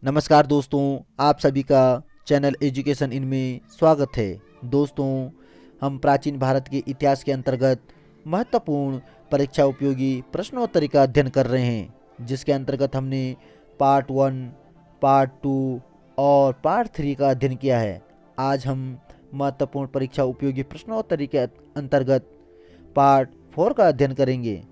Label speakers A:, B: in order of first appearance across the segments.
A: नमस्कार दोस्तों, आप सभी का चैनल एजुकेशन इन में स्वागत है। दोस्तों, हम प्राचीन भारत के इतिहास के अंतर्गत महत्वपूर्ण परीक्षा उपयोगी प्रश्नोत्तरी का अध्ययन कर रहे हैं, जिसके अंतर्गत हमने पार्ट 1, पार्ट 2 और पार्ट 3 का अध्ययन किया है। आज हम महत्वपूर्ण परीक्षा उपयोगी प्रश्नोत्तरी के अंतर्गत पार्ट 4 का अध्ययन करेंगे।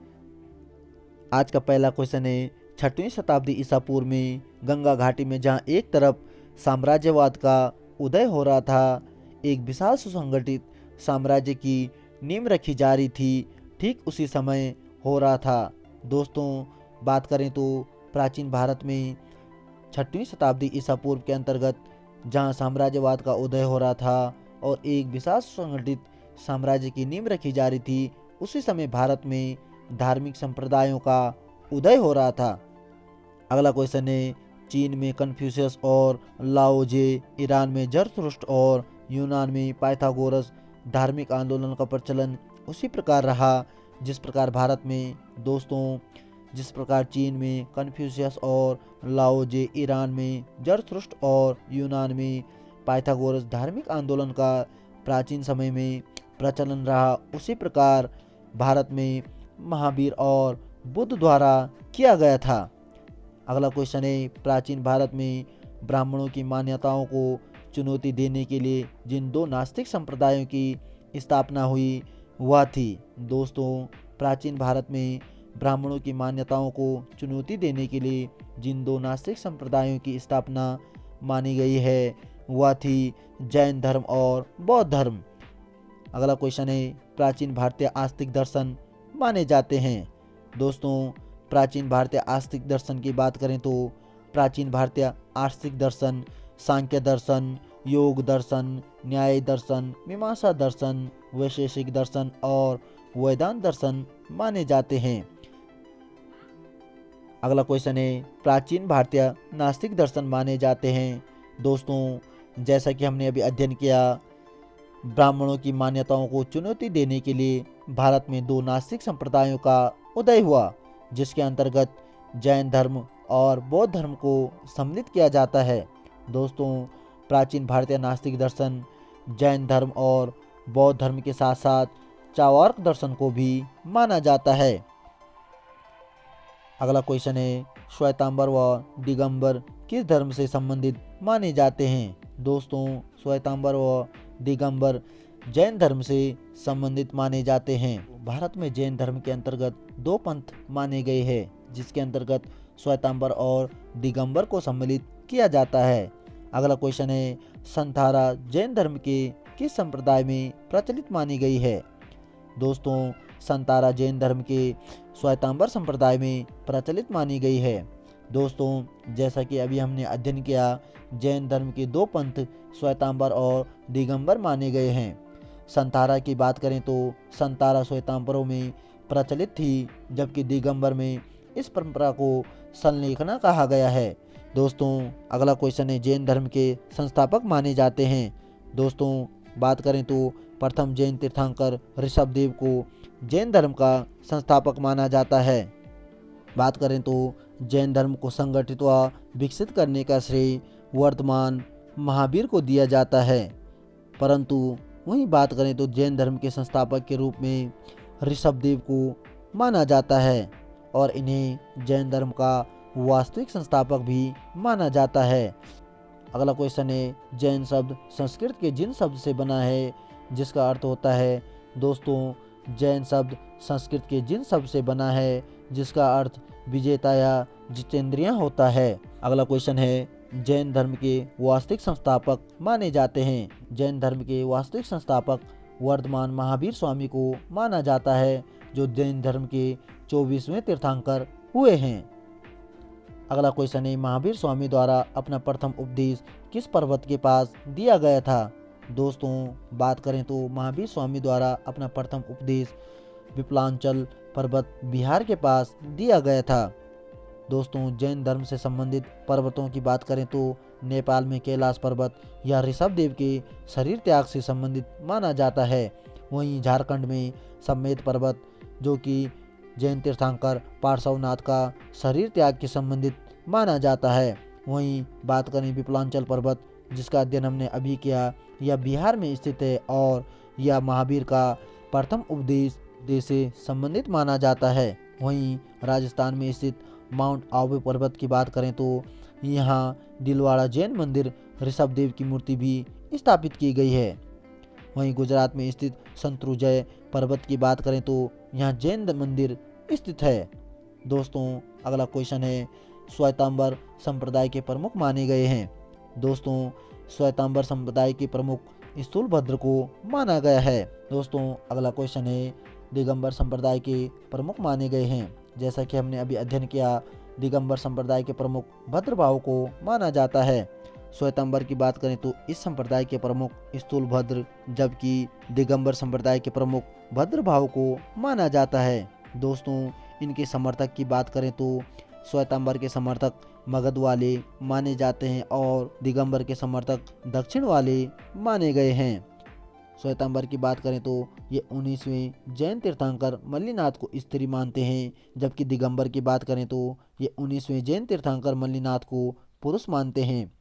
A: आज का पहला क्वेश्चन है, 6वीं शताब्दी ईसा पूर्व में गंगा घाटी में जहां एक तरफ साम्राज्यवाद का उदय हो रहा था, एक विशाल सुसंगठित साम्राज्य की नींव रखी जा रही थी, ठीक उसी समय हो रहा था। दोस्तों, बात करें तो प्राचीन भारत में 6वीं शताब्दी ईसा पूर्व के अंतर्गत जहां साम्राज्यवाद का उदय हो रहा था और एक विशाल सुसंगठित साम्राज्य की नींव रखी जा रही थी, उसी समय भारत में धार्मिक संप्रदायों का उदय हो रहा था। अगला क्वेश्चन है, चीन में कन्फ्यूशियस और लाओ जे, ईरान में जरथुस्त्र और यूनान में पाइथागोरस धार्मिक आंदोलन का प्रचलन उसी प्रकार रहा जिस प्रकार भारत में। दोस्तों, जिस प्रकार चीन में कन्फ्यूशियस और लाओ जे, ईरान में जरथुस्त्र और यूनान में पाइथागोरस धार्मिक आंदोलन का प्राचीन समय में प्रचलन रहा, उसी प्रकार भारत में महावीर और बुद्ध द्वारा किया गया था। अगला क्वेश्चन है, प्राचीन भारत में ब्राह्मणों की मान्यताओं को चुनौती देने के लिए जिन दो नास्तिक संप्रदायों की स्थापना हुई वह थी। दोस्तों, प्राचीन भारत में ब्राह्मणों की मान्यताओं को चुनौती देने के लिए जिन दो नास्तिक संप्रदायों की स्थापना मानी गई है वह थी जैन धर्म और बौद्ध धर्म। अगला क्वेश्चन है, प्राचीन भारतीय आस्तिक दर्शन माने जाते हैं। दोस्तों, प्राचीन भारतीय आस्तिक दर्शन की बात करें तो प्राचीन भारतीय आस्तिक दर्शन सांख्य दर्शन, योग दर्शन, न्याय दर्शन, मीमांसा दर्शन, वैशेषिक दर्शन और वेदांत दर्शन माने जाते हैं। अगला क्वेश्चन है, प्राचीन भारतीय नास्तिक दर्शन माने जाते हैं। दोस्तों, जैसा कि हमने अभी अध्ययन किया, ब्राह्मणों की मान्यताओं को चुनौती देने के लिए भारत में दो नास्तिक संप्रदायों का उदय हुआ, जिसके अंतर्गत जैन धर्म और बौद्ध धर्म को सम्मिलित किया जाता है। दोस्तों, प्राचीन भारतीय नास्तिक दर्शन जैन धर्म और बौद्ध धर्म के साथ साथ चार्वाक दर्शन को भी माना जाता है। अगला क्वेश्चन है, श्वेतांबर व दिगंबर किस धर्म से संबंधित माने जाते हैं। दोस्तों, श्वेतांबर व दिगंबर जैन धर्म से संबंधित माने जाते हैं। भारत में जैन धर्म के अंतर्गत दो पंथ माने गए हैं, जिसके अंतर्गत श्वेतांबर और दिगंबर को सम्मिलित किया जाता है। अगला क्वेश्चन है, संथारा जैन धर्म के किस संप्रदाय में प्रचलित मानी गई है। दोस्तों, संतारा जैन धर्म के श्वेतांबर संप्रदाय में प्रचलित मानी गई है। दोस्तों, जैसा कि अभी हमने अध्ययन किया, जैन धर्म के दो पंथ श्वेतांबर और दिगंबर माने गए हैं। संतारा की बात करें तो संतारा श्वेतांबरों में प्रचलित थी, जबकि दिगंबर में इस परंपरा को संलेखना कहा गया है। दोस्तों, अगला क्वेश्चन है, जैन धर्म के संस्थापक माने जाते हैं। दोस्तों, बात करें तो प्रथम जैन तीर्थंकर ऋषभदेव को जैन धर्म का संस्थापक माना जाता है। बात करें तो जैन धर्म को संगठित व विकसित करने का श्रेय वर्तमान महावीर को दिया जाता है, परंतु वहीं बात करें तो जैन धर्म के संस्थापक के रूप में ऋषभदेव को माना जाता है और इन्हें जैन धर्म का वास्तविक संस्थापक भी माना जाता है। अगला क्वेश्चन है, जैन शब्द संस्कृत के जिन शब्द से बना है जिसका अर्थ होता है। दोस्तों, जैन शब्द संस्कृत के जिन शब्द से बना है जिसका अर्थ विजेता या जितेंद्रिय होता है। अगला क्वेश्चन है, जैन धर्म के वास्तविक संस्थापक माने जाते हैं। जैन धर्म के वास्तविक संस्थापक वर्तमान महावीर स्वामी को माना जाता है, जो जैन धर्म के 24वें तीर्थंकर हुए हैं। अगला क्वेश्चन है, महावीर स्वामी द्वारा अपना प्रथम उपदेश किस पर्वत के पास दिया गया था। दोस्तों, बात करें तो महावीर स्वामी द्वारा अपना प्रथम उपदेश विप्लांचल पर्वत बिहार के पास दिया गया था। दोस्तों, जैन धर्म से संबंधित पर्वतों की बात करें तो नेपाल में कैलाश पर्वत या ऋषभदेव के शरीर त्याग से संबंधित माना जाता है। वहीं झारखंड में सम्मेद पर्वत, जो कि जैन तीर्थंकर पार्श्वनाथ का शरीर त्याग के संबंधित माना जाता है। वहीं बात करें विप्लांचल पर्वत, जिसका अध्ययन हमने अभी किया, यह बिहार में स्थित है और यह महावीर का प्रथम उपदेश देश से संबंधित माना जाता है। वहीं राजस्थान में स्थित माउंट आबू पर्वत की बात करें तो यहाँ दिलवाड़ा जैन मंदिर ऋषभदेव की मूर्ति भी स्थापित की गई है। वहीं गुजरात में स्थित संतरुजय पर्वत की बात करें तो यहाँ जैन मंदिर स्थित है। दोस्तों अगला क्वेश्चन है, श्वेतांबर संप्रदाय के प्रमुख माने गए हैं। दोस्तों श्वेतांबर संप्रदाय के प्रमुख स्थूलभद्र को माना गया है। दोस्तों अगला क्वेश्चन है, दिगंबर संप्रदाय के प्रमुख माने गए हैं। जैसा कि हमने अभी अध्ययन किया, दिगंबर संप्रदाय के प्रमुख भद्रभाव को माना जाता है। श्वेतांबर की बात करें तो इस संप्रदाय के प्रमुख स्थूलभद्र, जबकि दिगंबर संप्रदाय के प्रमुख भद्रभाव को माना जाता है। दोस्तों इनके समर्थक की बात करें तो श्वेतांबर के समर्थक मगध वाले माने जाते हैं और दिगंबर के समर्थक दक्षिण वाले माने गए हैं। श्वेतांबर की बात करें तो ये 19वें जैन तीर्थंकर मल्लिनाथ को स्त्री मानते हैं, जबकि दिगंबर की बात करें तो ये 19वें जैन तीर्थंकर मल्लिनाथ को पुरुष मानते हैं।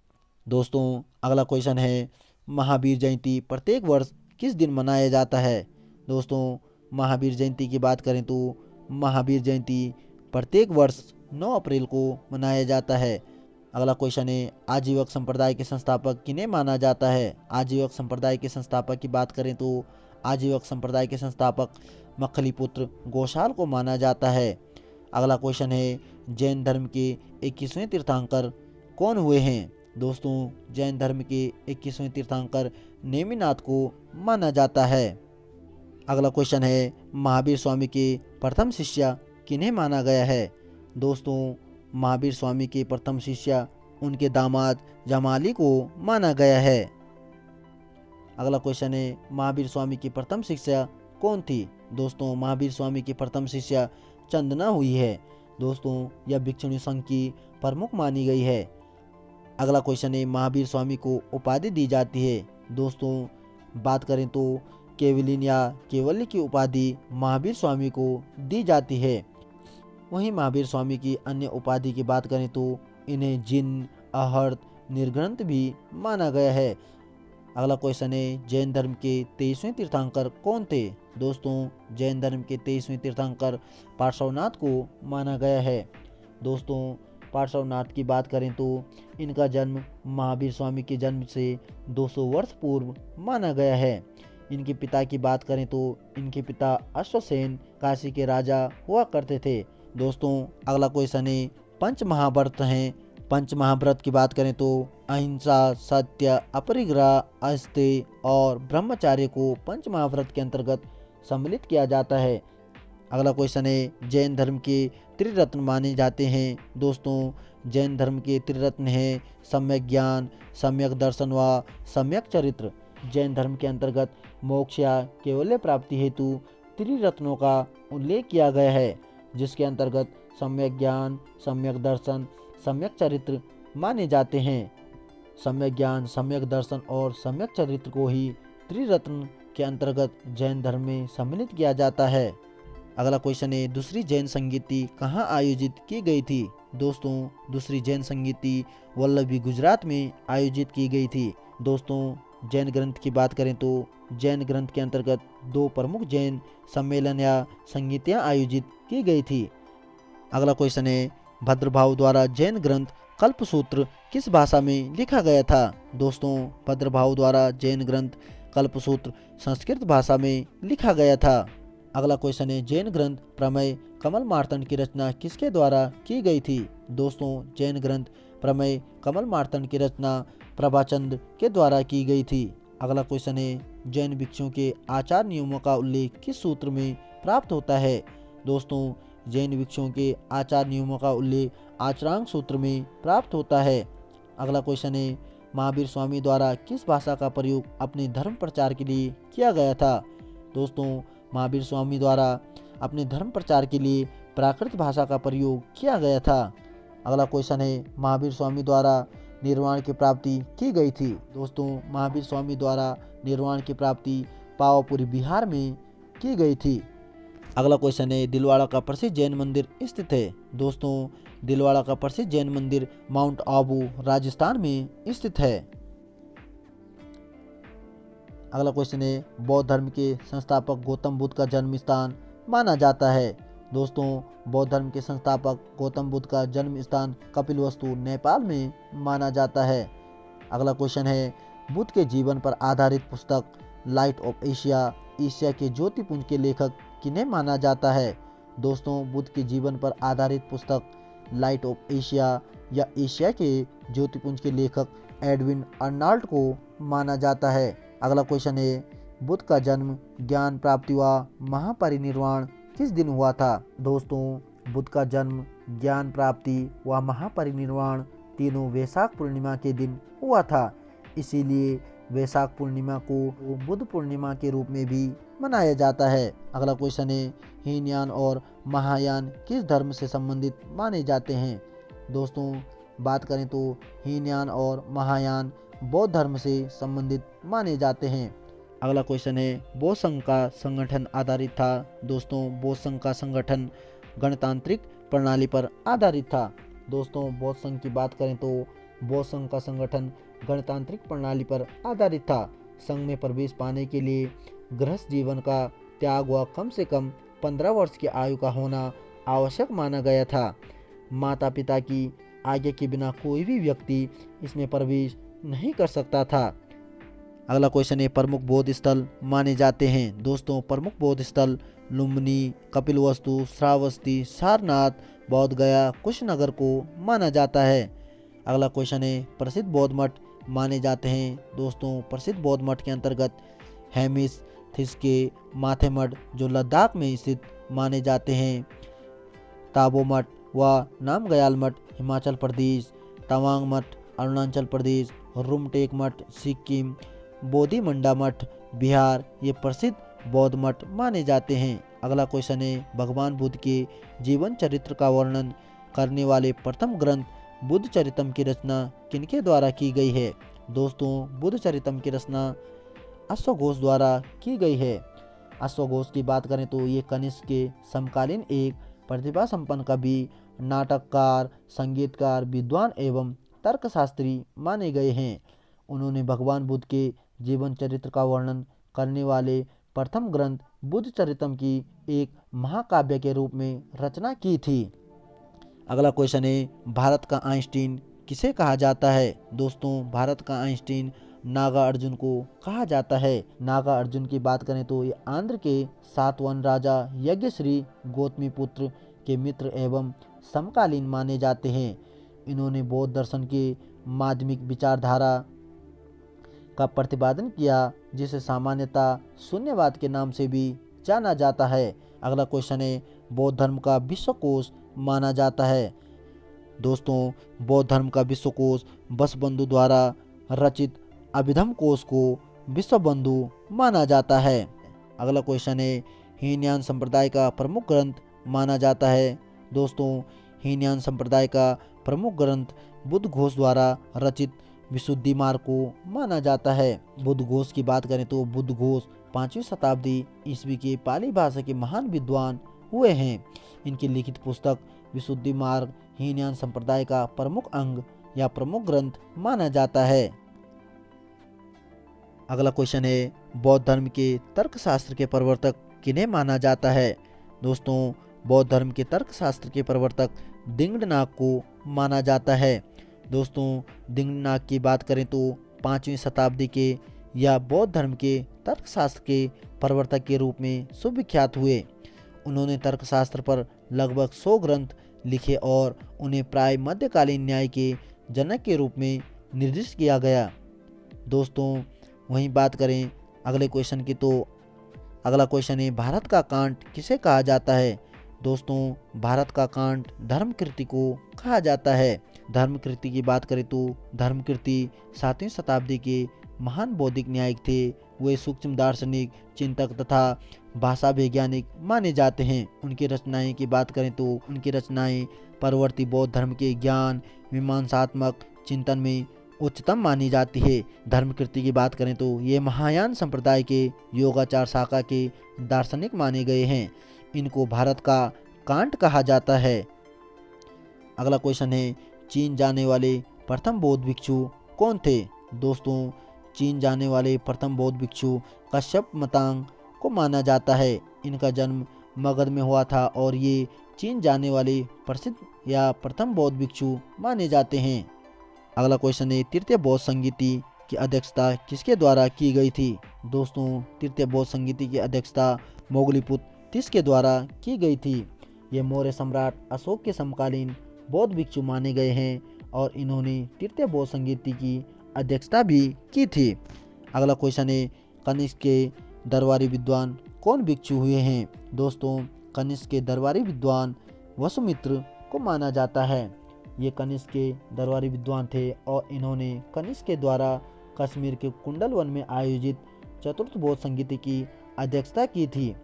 A: दोस्तों अगला क्वेश्चन है, महावीर जयंती प्रत्येक वर्ष किस दिन मनाया जाता है। दोस्तों महावीर जयंती की बात करें तो महावीर जयंती प्रत्येक वर्ष 9 अप्रैल को मनाया जाता है। अगला क्वेश्चन है, आजीवक संप्रदाय के संस्थापक किन्हें माना जाता है। आजीवक संप्रदाय के संस्थापक की बात करें तो आजीवक संप्रदाय के संस्थापक मखलीपुत्र गोशाल को माना जाता है। अगला क्वेश्चन है, जैन धर्म के 21वें तीर्थंकर कौन हुए हैं। दोस्तों जैन धर्म के 21वें तीर्थंकर नेमिनाथ को माना जाता है। अगला क्वेश्चन है, महावीर स्वामी के प्रथम शिष्य किन्हें माना गया है। दोस्तों महावीर स्वामी के प्रथम शिष्य उनके दामाद जमाली को माना गया है। अगला क्वेश्चन है, महावीर स्वामी की प्रथम शिष्या कौन थी। दोस्तों महावीर स्वामी की प्रथम शिष्या चंदना हुई है। दोस्तों यह भिक्षुणी संघ की प्रमुख मानी गई है। अगला क्वेश्चन है, महावीर स्वामी को उपाधि दी जाती है। दोस्तों बात करें तो केवलिन या केवल्य की उपाधि महावीर स्वामी को दी जाती है। वहीं महावीर स्वामी की अन्य उपाधि की बात करें तो इन्हें जिन, आहर्त, निर्ग्रंथ भी माना गया है। अगला क्वेश्चन है, जैन धर्म के 23वें तीर्थंकर कौन थे। दोस्तों जैन धर्म के 23वें तीर्थंकर पार्श्वनाथ को माना गया है। दोस्तों पार्श्वनाथ की बात करें तो इनका जन्म महावीर स्वामी के जन्म से 200 वर्ष पूर्व माना गया है। इनके पिता की बात करें तो इनके पिता अश्वसेन काशी के राजा हुआ करते थे। दोस्तों अगला क्वेश्चन है, पंच महाव्रत हैं। पंच महाव्रत की बात करें तो अहिंसा, सत्य, अपरिग्रह, अस्तेय और ब्रह्मचार्य को पंच महाव्रत के अंतर्गत सम्मिलित किया जाता है। अगला क्वेश्चन है, जैन धर्म के त्रिरत्न माने जाते हैं। दोस्तों जैन धर्म के त्रिरत्न हैं सम्यक ज्ञान, सम्यक दर्शन व सम्यक चरित्र। जैन धर्म के अंतर्गत मोक्ष या केवल्य प्राप्ति हेतु त्रिरत्नों का उल्लेख किया गया है, जिसके अंतर्गत सम्यक ज्ञान, सम्यक दर्शन, सम्यक चरित्र माने जाते हैं। सम्यक ज्ञान, सम्यक दर्शन और सम्यक चरित्र को ही त्रिरत्न के अंतर्गत जैन धर्म में सम्मिलित किया जाता है। अगला क्वेश्चन है, दूसरी जैन संगीति कहाँ आयोजित की गई थी। दोस्तों दूसरी जैन संगीति वल्लभी गुजरात में आयोजित की गई थी। दोस्तों जैन ग्रंथ की बात करें तो जैन ग्रंथ के अंतर्गत 2 प्रमुख जैन सम्मेलन या संगीतियाँ आयोजित की गई थी। अगला क्वेश्चन है, भद्रभाव द्वारा जैन ग्रंथ कल्पसूत्र किस भाषा में लिखा गया था। दोस्तों भद्रभाव द्वारा जैन ग्रंथ कल्पसूत्र संस्कृत भाषा में लिखा गया था। अगला क्वेश्चन है, जैन ग्रंथ प्रमेय कमल मार्तंड की रचना किसके द्वारा की गई थी। दोस्तों जैन ग्रंथ प्रमेय कमल मार्तंड की रचना प्रभाचंद के द्वारा की गई थी। अगला क्वेश्चन है, जैन भिक्षुओं के आचार नियमों का उल्लेख किस सूत्र में प्राप्त होता है। दोस्तों जैन भिक्षुओं के आचार नियमों का उल्लेख आचरांक सूत्र में प्राप्त होता है। अगला क्वेश्चन है, महावीर स्वामी द्वारा किस भाषा का प्रयोग अपने धर्म प्रचार के लिए किया गया था। दोस्तों महावीर स्वामी द्वारा अपने धर्म प्रचार के लिए प्राकृत भाषा का प्रयोग किया गया था। अगला क्वेश्चन है, महावीर स्वामी द्वारा निर्वाण की प्राप्ति की गई थी। दोस्तों महावीर स्वामी द्वारा निर्वाण की प्राप्ति पावापुरी बिहार में की गई थी। अगला क्वेश्चन है, दिलवाड़ा का प्रसिद्ध जैन मंदिर स्थित है। दोस्तों दिलवाड़ा का प्रसिद्ध जैन मंदिर माउंट आबू राजस्थान में स्थित है। अगला क्वेश्चन है, बौद्ध धर्म के संस्थापक गौतम बुद्ध का जन्म स्थान माना जाता है। दोस्तों, बौद्ध धर्म के संस्थापक गौतम बुद्ध का जन्म स्थान कपिलवस्तु नेपाल में माना जाता है। अगला क्वेश्चन है, बुद्ध के जीवन पर आधारित पुस्तक लाइट ऑफ एशिया एशिया के ज्योतिपुंज के लेखक किन्हें माना जाता है। दोस्तों, बुद्ध के जीवन पर आधारित पुस्तक लाइट ऑफ एशिया या एशिया के ज्योतिपुंज के लेखक एडविन अर्नाल्ड को माना जाता है। अगला क्वेश्चन है, बुद्ध का जन्म, ज्ञान प्राप्ति व महापरिनिर्वाण किस दिन हुआ था। दोस्तों, बुद्ध का जन्म, ज्ञान प्राप्ति व महापरिनिर्वाण तीनों वैशाख पूर्णिमा के दिन हुआ था। इसीलिए वैशाख पूर्णिमा को बुद्ध पूर्णिमा के रूप में भी मनाया जाता है। अगला क्वेश्चन है, हीनयान और महायान किस धर्म से संबंधित माने जाते हैं। दोस्तों, बात करें तो हीनयान और महायान बौद्ध धर्म से संबंधित माने जाते हैं। अगला क्वेश्चन है, बौद्ध संघ का संगठन आधारित था। दोस्तों, बौद्ध संघ का संगठन गणतांत्रिक प्रणाली पर आधारित था। दोस्तों, बौद्ध संघ की बात करें तो बौद्ध संघ का संगठन गणतांत्रिक प्रणाली पर आधारित था। संघ में प्रवेश पाने के लिए गृहस्थ जीवन का त्याग व कम से कम 15 वर्ष की आयु का होना आवश्यक माना गया था। माता पिता की आज्ञा के बिना कोई भी व्यक्ति इसमें प्रवेश नहीं कर सकता था। अगला क्वेश्चन है, प्रमुख बौद्ध स्थल माने जाते हैं। दोस्तों, प्रमुख बौद्ध स्थल लुम्बिनी, कपिलवस्तु, श्रावस्ती, सारनाथ, बौद्ध गया, कुशीनगर को माना जाता है। अगला क्वेश्चन है, प्रसिद्ध बौद्ध मठ माने जाते हैं। दोस्तों, प्रसिद्ध बौद्ध मठ के अंतर्गत हेमिस, थिस्के, माथे मठ जो लद्दाख में स्थित माने जाते हैं, ताबो मठ व नामग्याल मठ हिमाचल प्रदेश, तवांग मठ अरुणाचल प्रदेश, रुमटेक मठ सिक्किम, बोधिमंडा मठ बिहार ये प्रसिद्ध बौद्ध मठ माने जाते हैं। अगला क्वेश्चन है, भगवान बुद्ध के जीवन चरित्र का वर्णन करने वाले प्रथम ग्रंथ बुद्ध चरितम की रचना किनके द्वारा की गई है। दोस्तों, बुद्ध चरितम की रचना अश्वघोष द्वारा की गई है। अश्वघोष की बात करें तो ये कनिष्क के समकालीन एक प्रतिभा संपन्न कवि, नाटककार, संगीतकार, विद्वान एवं तर्कशास्त्री माने गए हैं। उन्होंने भगवान बुद्ध के जीवन चरित्र का वर्णन करने वाले प्रथम ग्रंथ बुद्ध चरितम की एक महाकाव्य के रूप में रचना की थी। अगला क्वेश्चन है, भारत का आइंस्टीन किसे कहा जाता है। दोस्तों, भारत का आइंस्टीन नागा अर्जुन को कहा जाता है। नागा अर्जुन की बात करें तो ये आंध्र के सातवाहन राजा यज्ञश्री गौतमी पुत्र के मित्र एवं समकालीन माने जाते हैं। इन्होंने बौद्ध दर्शन के माध्यमिक विचारधारा का प्रतिपादन किया, जिसे सामान्यतः शून्यवाद के नाम से भी जाना जाता है। अगला क्वेश्चन है, बौद्ध धर्म का विश्वकोश माना जाता है। दोस्तों, बौद्ध धर्म का विश्वकोश बसबंधु द्वारा रचित अभिधम कोश को विश्वबंधु माना जाता है। अगला क्वेश्चन है, हीनयान संप्रदाय का प्रमुख ग्रंथ माना जाता है। दोस्तों, हीनयान संप्रदाय का प्रमुख ग्रंथ बुद्ध घोष द्वारा रचित विशुद्धि मार्ग को माना जाता है। बुद्ध घोष की बात करें तो बुद्ध घोष 5वीं शताब्दी ईस्वी के पाली भाषा के महान विद्वान हुए हैं। इनकी लिखित पुस्तक विशुद्धि मार्ग हीनयान संप्रदाय का प्रमुख अंग या प्रमुख ग्रंथ माना जाता है। अगला क्वेश्चन है, बौद्ध धर्म के तर्कशास्त्र के प्रवर्तक किन्हें माना जाता है। दोस्तों, बौद्ध धर्म के तर्कशास्त्र के प्रवर्तक दिंगनाग को माना जाता है। दोस्तों, दिंगनाग की बात करें तो 5वीं शताब्दी के या बौद्ध धर्म के तर्कशास्त्र के प्रवर्तक के रूप में सुविख्यात हुए। उन्होंने तर्कशास्त्र पर लगभग 100 ग्रंथ लिखे और उन्हें प्राय मध्यकालीन न्याय के जनक के रूप में निर्दिष्ट किया गया। दोस्तों, वहीं बात करें अगले क्वेश्चन की तो अगला क्वेश्चन है, भारत का कांट किसे कहा जाता है। दोस्तों, भारत का कांट धर्मकृति को कहा जाता है। धर्मकृति की बात करें तो धर्मकृति 7वीं शताब्दी के महान बौद्धिक न्यायिक थे। वे सूक्ष्म दार्शनिक, चिंतक तथा भाषा वैज्ञानिक माने जाते हैं। उनकी रचनाएं की बात करें तो उनकी रचनाएं परवर्ती बौद्ध धर्म के ज्ञान मीमांसात्मक चिंतन में उच्चतम मानी जाती है। धर्मकृति की बात करें तो ये महायान संप्रदाय के योगाचार शाखा के दार्शनिक माने गए हैं। इनको भारत का कांट कहा जाता है। अगला क्वेश्चन है, चीन जाने वाले प्रथम बौद्ध भिक्षु कौन थे? दोस्तों, चीन जाने वाले प्रथम बौद्ध भिक्षु कश्यप मतांग को माना जाता है। इनका जन्म मगध में हुआ था और ये चीन जाने वाले प्रसिद्ध या प्रथम बौद्ध भिक्षु माने जाते हैं। अगला क्वेश्चन है, तृतीय बौद्ध संगीति की अध्यक्षता किसके द्वारा की गई थी? दोस्तों, तृतीय बौद्ध संगीति की अध्यक्षता मोगलीपुत्र तीस के द्वारा की गई थी। ये मौर्य सम्राट अशोक के समकालीन बौद्ध भिक्षु माने गए हैं और इन्होंने तृतीय बौद्ध संगीति की अध्यक्षता भी की थी। अगला क्वेश्चन है, कनिष्क के दरबारी विद्वान कौन भिक्षु हुए हैं? दोस्तों, कनिष्क के दरबारी विद्वान वसुमित्र को माना जाता है। ये कनिष्क के दरबारी विद्वान थे और इन्होंने कनिष्क के द्वारा कश्मीर के कुंडल वन में आयोजित चतुर्थ बौद्ध संगीति की अध्यक्षता की थी।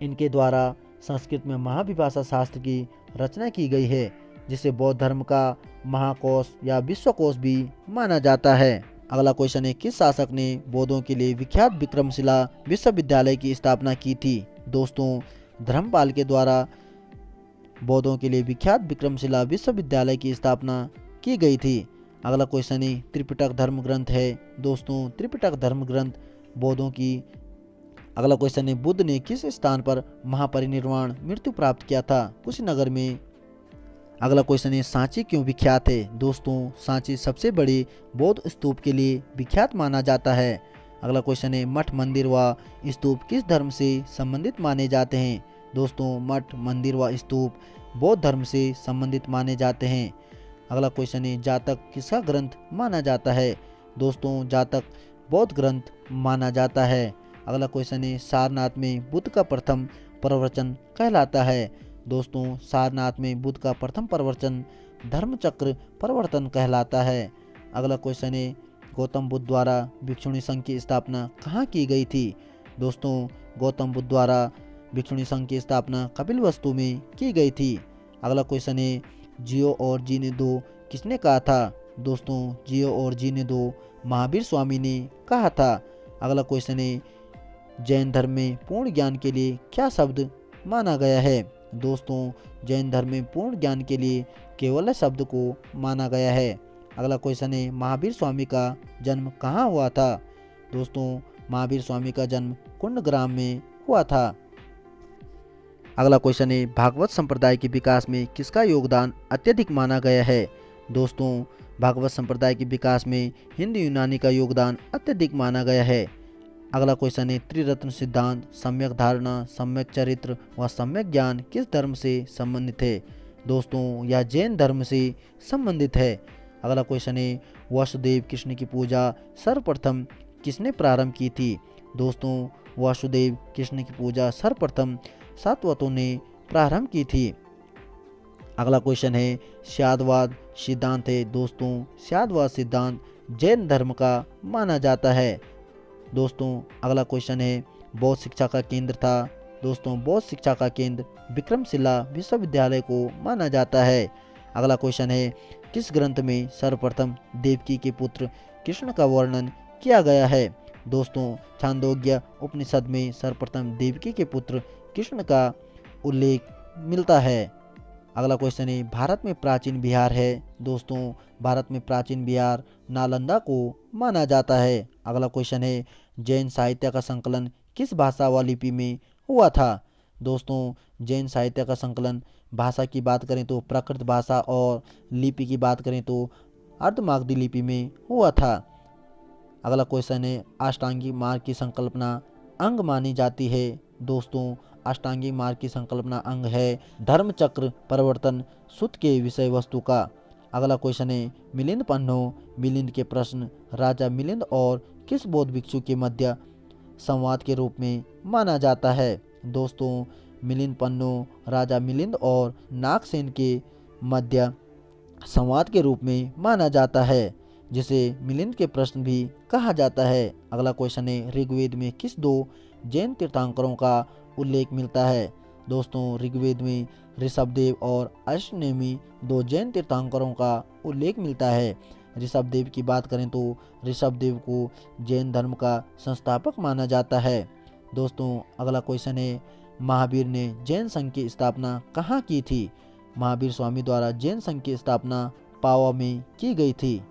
A: इनके द्वारा संस्कृत में महाविभाषा शास्त्र की रचना की गई है, जिसे बौद्ध धर्म का महाकोश या विश्वकोश भी माना जाता है। अगला क्वेश्चन है, किस शासक ने बौद्धों के लिए विख्यात विक्रमशिला विश्वविद्यालय की स्थापना की थी? दोस्तों, धर्मपाल के द्वारा बौद्धों के लिए विख्यात विक्रमशिला विश्वविद्यालय की स्थापना की गई थी। अगला क्वेश्चन है, त्रिपिटक धर्म ग्रंथ है। दोस्तों, त्रिपिटक धर्म ग्रंथ बौद्धों की। अगला क्वेश्चन है, बुद्ध ने किस स्थान पर महापरिनिर्वाण मृत्यु प्राप्त किया था? कुशीनगर में। अगला क्वेश्चन है, सांची क्यों विख्यात है? दोस्तों, सांची सबसे बड़े बौद्ध स्तूप के लिए विख्यात माना जाता है। अगला क्वेश्चन है, मठ मंदिर व स्तूप किस धर्म से संबंधित माने जाते हैं? दोस्तों, मठ मंदिर व स्तूप बौद्ध धर्म से संबंधित माने जाते हैं। अगला क्वेश्चन है, जातक किसका ग्रंथ माना जाता है? दोस्तों, जातक बौद्ध ग्रंथ माना जाता है। अगला क्वेश्चन है, सारनाथ में बुद्ध का प्रथम प्रवचन कहलाता है? दोस्तों, सारनाथ में बुद्ध का प्रथम प्रवचन धर्मचक्र प्रवर्तन कहलाता है। अगला क्वेश्चन है, गौतम बुद्ध द्वारा भिक्षुणी संघ की स्थापना कहाँ की गई थी? दोस्तों, गौतम बुद्ध द्वारा भिक्षुणी संघ की स्थापना कपिलवस्तु में की गई थी। अगला क्वेश्चन है, जियो और जीने दो किसने कहा था? दोस्तों, जियो और जीने दो महावीर स्वामी ने कहा था। अगला क्वेश्चन है, जैन धर्म में पूर्ण ज्ञान के लिए क्या शब्द माना गया है? दोस्तों, जैन धर्म में पूर्ण ज्ञान के लिए केवल शब्द को माना गया है। अगला क्वेश्चन है, महावीर स्वामी का जन्म कहाँ हुआ था? दोस्तों, महावीर स्वामी का जन्म कुंडग्राम में हुआ था। अगला क्वेश्चन है, भागवत संप्रदाय के विकास में किसका योगदान अत्यधिक माना गया है? दोस्तों, भागवत संप्रदाय के विकास में हिंदी यूनानी का योगदान अत्यधिक माना गया है। अगला क्वेश्चन है, त्रिरत्न सिद्धांत, सम्यक धारणा, सम्यक चरित्र व सम्यक ज्ञान किस धर्म से संबंधित है? दोस्तों, यह जैन धर्म से संबंधित है। अगला क्वेश्चन है, वासुदेव कृष्ण की पूजा सर्वप्रथम किसने प्रारंभ की थी? दोस्तों, वासुदेव कृष्ण की पूजा सर्वप्रथम सातवतों ने प्रारंभ की थी। अगला क्वेश्चन है, स्यादवाद सिद्धांत है। दोस्तों, स्यादवाद सिद्धांत जैन धर्म का माना जाता है। दोस्तों, अगला क्वेश्चन है, बौद्ध शिक्षा का केंद्र था। दोस्तों, बौद्ध शिक्षा का केंद्र विक्रमशिला विश्वविद्यालय को माना जाता है। अगला क्वेश्चन है, किस ग्रंथ में सर्वप्रथम देवकी के पुत्र कृष्ण का वर्णन किया गया है? दोस्तों, छांदोग्य उपनिषद में सर्वप्रथम देवकी के पुत्र कृष्ण का उल्लेख मिलता है। अगला क्वेश्चन है, भारत में प्राचीन बिहार है। दोस्तों, भारत में प्राचीन बिहार नालंदा को माना जाता है। अगला क्वेश्चन है, जैन साहित्य का संकलन किस भाषा व लिपि में हुआ था? दोस्तों, जैन साहित्य का संकलन भाषा की बात करें तो प्राकृत भाषा और लिपि की बात करें तो अर्धमागधी लिपि में हुआ था। अगला क्वेश्चन है, अष्टांगिक मार्ग की संकल्पना अंग मानी जाती है। दोस्तों, अष्टांगिक मार्ग की संकल्पना अंग है धर्मचक्र प्रवर्तन सूत्र के विषय वस्तु का। अगला क्वेश्चन है, मिलिंद पन्नो मिलिंद के प्रश्न राजा मिलिंद और किस बौद्ध भिक्षु के मध्य संवाद के रूप में माना जाता है? दोस्तों, मिलिंद पन्नो राजा मिलिंद और नागसेन के मध्य संवाद के रूप में माना जाता है, जिसे मिलिंद के प्रश्न भी कहा जाता है। अगला क्वेश्चन है, ऋग्वेद में किस दो जैन तीर्थंकरों का उल्लेख मिलता है? दोस्तों, ऋग्वेद में ऋषभदेव और अश्वनेमी दो जैन तीर्थंकरों का उल्लेख मिलता है। ऋषभदेव की बात करें तो ऋषभदेव को जैन धर्म का संस्थापक माना जाता है। दोस्तों, अगला क्वेश्चन है, महावीर ने जैन संघ की स्थापना कहाँ की थी? महावीर स्वामी द्वारा जैन संघ की स्थापना पावा में की गई थी।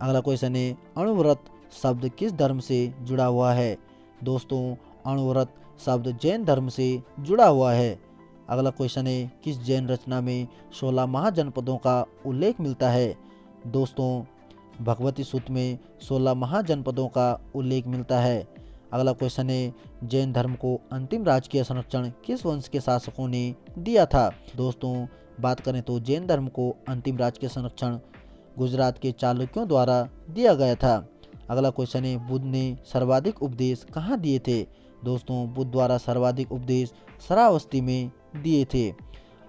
A: अगला क्वेश्चन है, अणुव्रत शब्द किस धर्म से जुड़ा हुआ है? दोस्तों, अणुव्रत शब्द जैन धर्म से जुड़ा हुआ है। अगला क्वेश्चन है, किस जैन रचना में 16 महाजनपदों का उल्लेख मिलता है? दोस्तों, भगवती सूत्र में 16 महाजनपदों का उल्लेख मिलता है। अगला क्वेश्चन है, जैन धर्म को अंतिम राजकीय संरक्षण किस वंश के शासकों ने दिया था? दोस्तों, बात करें तो जैन धर्म को अंतिम राजकीय संरक्षण गुजरात के चालुक्यों द्वारा दिया गया था। अगला क्वेश्चन है, बुद्ध ने सर्वाधिक उपदेश कहाँ दिए थे? दोस्तों, बुद्ध द्वारा सर्वाधिक उपदेश श्रावस्ती में दिए थे।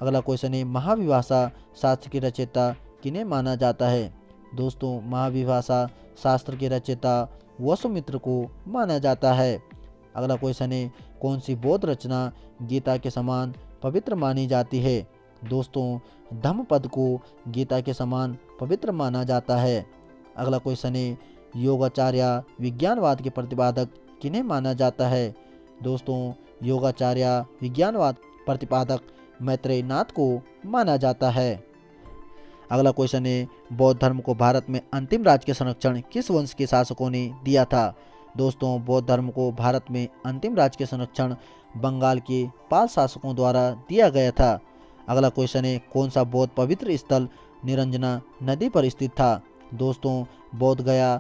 A: अगला क्वेश्चन है, महाविभाषा शास्त्र के रचयिता किन्हें माना जाता है? दोस्तों, महाविभाषा शास्त्र के रचयिता वसुमित्र को माना जाता है। अगला क्वेश्चन है, कौन सी बौद्ध रचना गीता के समान पवित्र मानी जाती है? दोस्तों, धम्मपद को गीता के समान पवित्र माना जाता है। अगला क्वेश्चन है, योगाचार्य विज्ञानवाद के प्रतिपादक किन्हें माना जाता है? दोस्तों, योगाचार्य विज्ञानवाद प्रतिपादक मैत्रेय नाथ को माना जाता है। अगला क्वेश्चन है, बौद्ध धर्म को भारत में अंतिम राजकीय संरक्षण किस वंश के शासकों ने दिया था? दोस्तों, बौद्ध धर्म को भारत में अंतिम राजकीय संरक्षण बंगाल के पाल शासकों द्वारा दिया गया था। अगला क्वेश्चन है, कौन सा बौद्ध पवित्र स्थल निरंजना नदी पर स्थित था? दोस्तों, बोध गया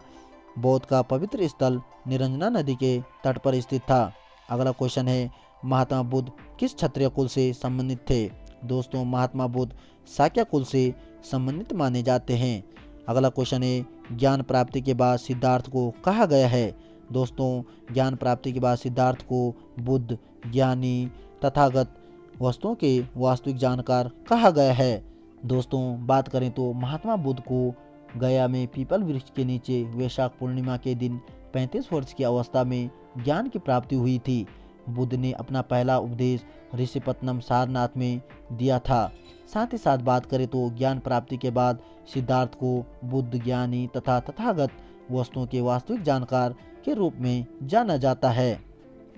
A: बौद्ध का पवित्र स्थल निरंजना नदी के तट पर स्थित था। अगला क्वेश्चन है, महात्मा बुद्ध किस क्षत्रिय कुल से संबंधित थे? दोस्तों, महात्मा बुद्ध शाक्य कुल से संबंधित माने जाते हैं। अगला क्वेश्चन है, ज्ञान प्राप्ति के बाद सिद्धार्थ को कहा गया है? दोस्तों, ज्ञान प्राप्ति के बाद सिद्धार्थ को बुद्ध, ज्ञानी, तथागत, वस्तुओं के वास्तविक जानकार कहा गया है। दोस्तों, बात करें तो महात्मा बुद्ध को गया में पीपल वृक्ष के नीचे वैशाख पूर्णिमा के दिन 35 वर्ष की अवस्था में ज्ञान की प्राप्ति हुई थी। बुद्ध ने अपना पहला उपदेश ऋषिपत्नम सारनाथ में दिया था। साथ ही साथ बात करें तो ज्ञान प्राप्ति के बाद सिद्धार्थ को बुद्ध, ज्ञानी तथा तथागत वस्तुओं के वास्तविक जानकार के रूप में जाना जाता है।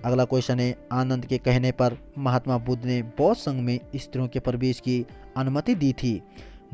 A: अगला क्वेश्चन है, आनंद के कहने पर महात्मा बुद्ध ने बौद्ध संघ में स्त्रियों के प्रवेश की अनुमति दी थी।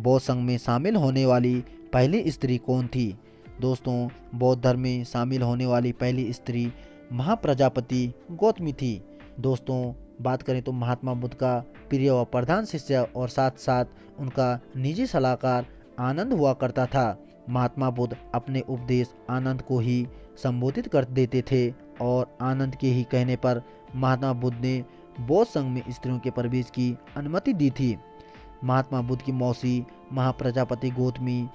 A: बौद्ध संघ में शामिल होने वाली पहली स्त्री कौन थी? दोस्तों, बौद्ध धर्म में शामिल होने वाली पहली स्त्री महाप्रजापति गौतमी थी। दोस्तों, बात करें तो महात्मा बुद्ध का प्रिय व प्रधान शिष्य और साथ साथ उनका निजी सलाहकार आनंद हुआ करता था। महात्मा बुद्ध अपने उपदेश आनंद को ही संबोधित कर देते थे और आनंद के ही कहने पर महात्मा बुद्ध ने बौद्ध संघ में स्त्रियों के प्रवेश की अनुमति दी थी। महात्मा बुद्ध की मौसी महाप्रजापति गौतमी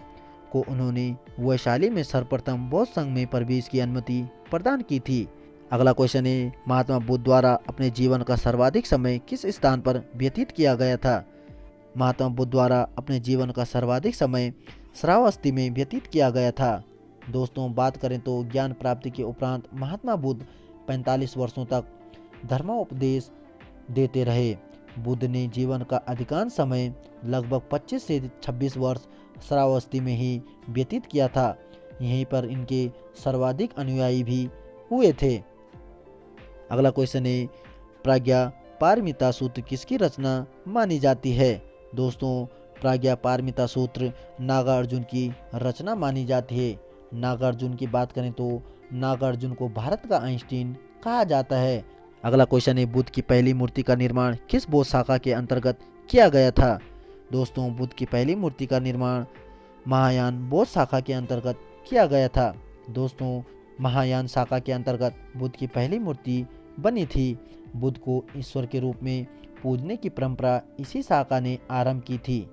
A: को उन्होंने वैशाली में सर्वप्रथम बौद्ध संघ में प्रवेश की अनुमति प्रदान की थी। अगला क्वेश्चन है, महात्मा बुद्ध द्वारा अपने जीवन का सर्वाधिक समय किस स्थान पर व्यतीत किया गया था? महात्मा बुद्ध द्वारा अपने जीवन का सर्वाधिक समय श्रावस्ती में व्यतीत किया गया था। दोस्तों, बात करें तो ज्ञान प्राप्ति के उपरांत महात्मा बुद्ध 45 वर्षों तक धर्मोपदेश देते रहे। बुद्ध ने जीवन का अधिकांश समय लगभग 25 से 26 वर्ष श्रावस्ती में ही व्यतीत किया था। यहीं पर इनके सर्वाधिक अनुयायी भी हुए थे। अगला क्वेश्चन है, प्राज्ञा पारमिता सूत्र किसकी रचना मानी जाती है? दोस्तों, प्राज्ञा पारमिता सूत्र नागार्जुन की रचना मानी जाती है। नागार्जुन की बात करें तो नागार्जुन को भारत का आइंस्टीन कहा जाता है। अगला क्वेश्चन है, बुद्ध की पहली मूर्ति का निर्माण किस बौद्ध शाखा के अंतर्गत किया गया था? दोस्तों, बुद्ध की पहली मूर्ति का निर्माण महायान बौद्ध शाखा के अंतर्गत किया गया था। दोस्तों, महायान शाखा के अंतर्गत बुद्ध की पहली मूर्ति बनी थी। बुद्ध को ईश्वर के रूप में पूजने की परंपरा इसी शाखा ने आरंभ की थी।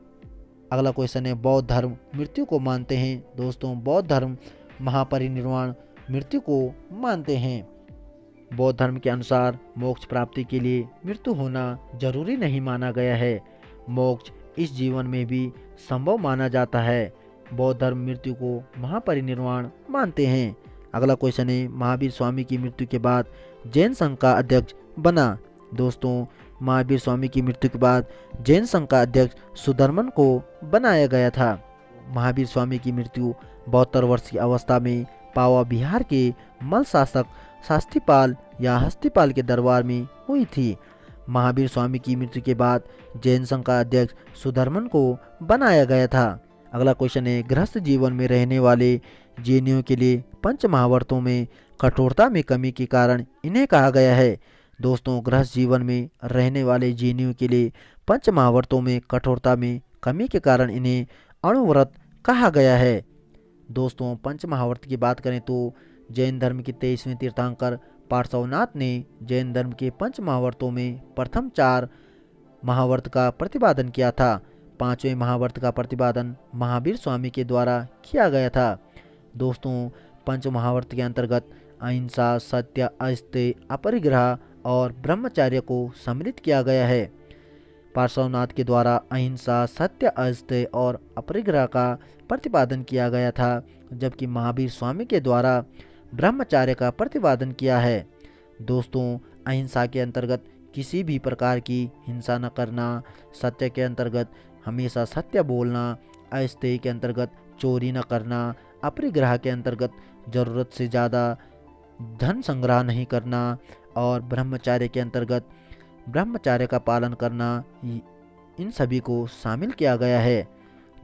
A: अगला क्वेश्चन है, बौद्ध धर्म मृत्यु को मानते हैं? दोस्तों, बौद्ध धर्म महापरिनिर्वाण मृत्यु को मानते हैं। बौद्ध धर्म के अनुसार मोक्ष प्राप्ति के लिए मृत्यु होना जरूरी नहीं माना गया है। मोक्ष इस जीवन में भी संभव माना जाता है। बौद्ध धर्म मृत्यु को महापरिनिर्वाण मानते हैं। अगला क्वेश्चन है, महावीर स्वामी की मृत्यु के बाद जैन संघ का अध्यक्ष बना? दोस्तों, महावीर स्वामी की मृत्यु के बाद जैन संघ का अध्यक्ष सुधर्मन को बनाया गया था। महावीर स्वामी की मृत्यु 72 वर्ष की अवस्था में पावा बिहार के मल शासक शास्त्रीपाल या हस्तीपाल के दरबार में हुई थी। महावीर स्वामी की मृत्यु के बाद जैन संघ का अध्यक्ष सुधर्मन को बनाया गया था। अगला क्वेश्चन है, गृहस्थ जीवन में रहने वाले जैनियों के लिए पंच महाव्रतों में कठोरता में कमी के कारण इन्हें कहा गया है। दोस्तों, गृहस्थ जीवन में रहने वाले जैनियों के लिए पंच महाव्रतों में कठोरता में कमी के कारण इन्हें अणुव्रत कहा गया है। दोस्तों, पंच महाव्रत की बात करें तो जैन धर्म के 23वें तीर्थंकर पार्श्वनाथ ने जैन धर्म के पंच महाव्रतों में प्रथम 4 महाव्रत का प्रतिपादन किया था। 5वें महाव्रत का प्रतिपादन महावीर स्वामी के द्वारा किया गया था। दोस्तों, पंच महाव्रत के अंतर्गत अहिंसा, सत्य, अस्तेय, अपरिग्रह और ब्रह्मचर्य को सम्मिलित किया गया है। पार्श्वनाथ के द्वारा अहिंसा, सत्य, अस्तेय और अपरिग्रह का प्रतिपादन किया गया था, जबकि महावीर स्वामी के द्वारा ब्रह्मचर्य का प्रतिपादन किया है। दोस्तों, अहिंसा के अंतर्गत किसी भी प्रकार की हिंसा न करना, सत्य के अंतर्गत हमेशा सत्य बोलना, अस्तेय के अंतर्गत चोरी न करना, अपरिग्रह के अंतर्गत जरूरत से ज़्यादा धन संग्रह नहीं करना और ब्रह्मचर्य के अंतर्गत ब्रह्मचर्य का पालन करना, इन सभी को शामिल किया गया है।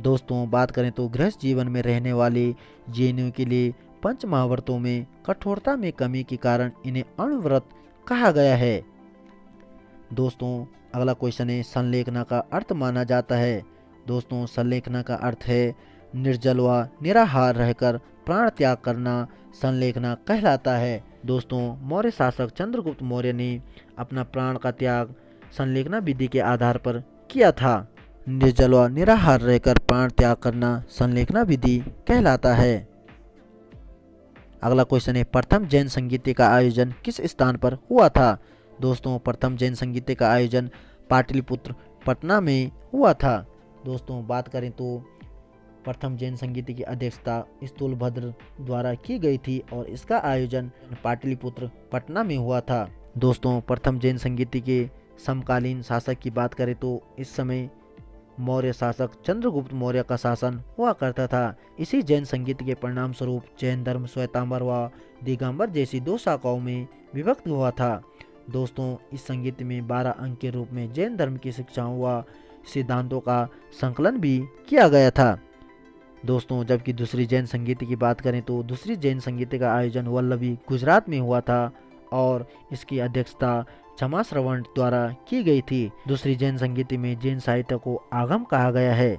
A: दोस्तों, बात करें तो गृहस्थ जीवन में रहने वाले जैनियों के लिए पंच महाव्रतों में कठोरता में कमी के कारण इन्हें अणुव्रत कहा गया है। दोस्तों, अगला क्वेश्चन है, संलेखना का अर्थ माना जाता है। दोस्तों, संलेखना का अर्थ है निर्जल व निराहार रहकर प्राण त्याग करना संलेखना कहलाता है। दोस्तों, मौर्य शासक चंद्रगुप्त मौर्य ने अपना प्राण का त्याग संलेखना विधि के आधार पर किया था। निर्जल व निराहार रहकर प्राण त्याग करना संलेखना विधि कहलाता है। अगला क्वेश्चन है, प्रथम जैन संगीत का आयोजन किस स्थान पर हुआ था। दोस्तों, प्रथम जैन संगीत का आयोजन पाटलिपुत्र पटना में हुआ था। दोस्तों, बात करें तो प्रथम जैन संगीत की अध्यक्षता स्थूलभद्र द्वारा की गई थी और इसका आयोजन पाटलिपुत्र पटना में हुआ था। दोस्तों, प्रथम जैन संगीत के समकालीन शासक की बात करें तो इस समय मौर्य शासक चंद्रगुप्त मौर्य का शासन हुआ करता था। इसी जैन संगीत के परिणाम स्वरूप जैन धर्म श्वेतांबर व दिगंबर जैसी 2 शाखाओं में विभक्त हुआ था। दोस्तों, इस संगीत में 12 अंक के रूप में जैन धर्म की शिक्षाओं व सिद्धांतों का संकलन भी किया गया था। दोस्तों, जबकि दूसरी जैन संगीत की बात करें तो दूसरी जैन संगीत का आयोजन वल्लभी गुजरात में हुआ था और इसकी अध्यक्षता क्षमाश्रवण द्वारा की गई थी। दूसरी जैन संगीत में जैन साहित्य को आगम कहा गया है।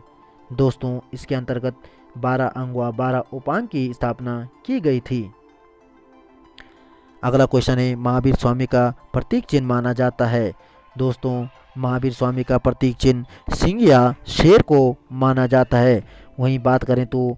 A: दोस्तों, इसके अंतर्गत 12 अंग व 12 उपांग की स्थापना की गई थी। अगला क्वेश्चन है, महावीर स्वामी का प्रतीक चिन्ह माना जाता है। दोस्तों, महावीर स्वामी का प्रतीक चिन्ह सिंह या शेर को माना जाता है। वहीं बात करें तो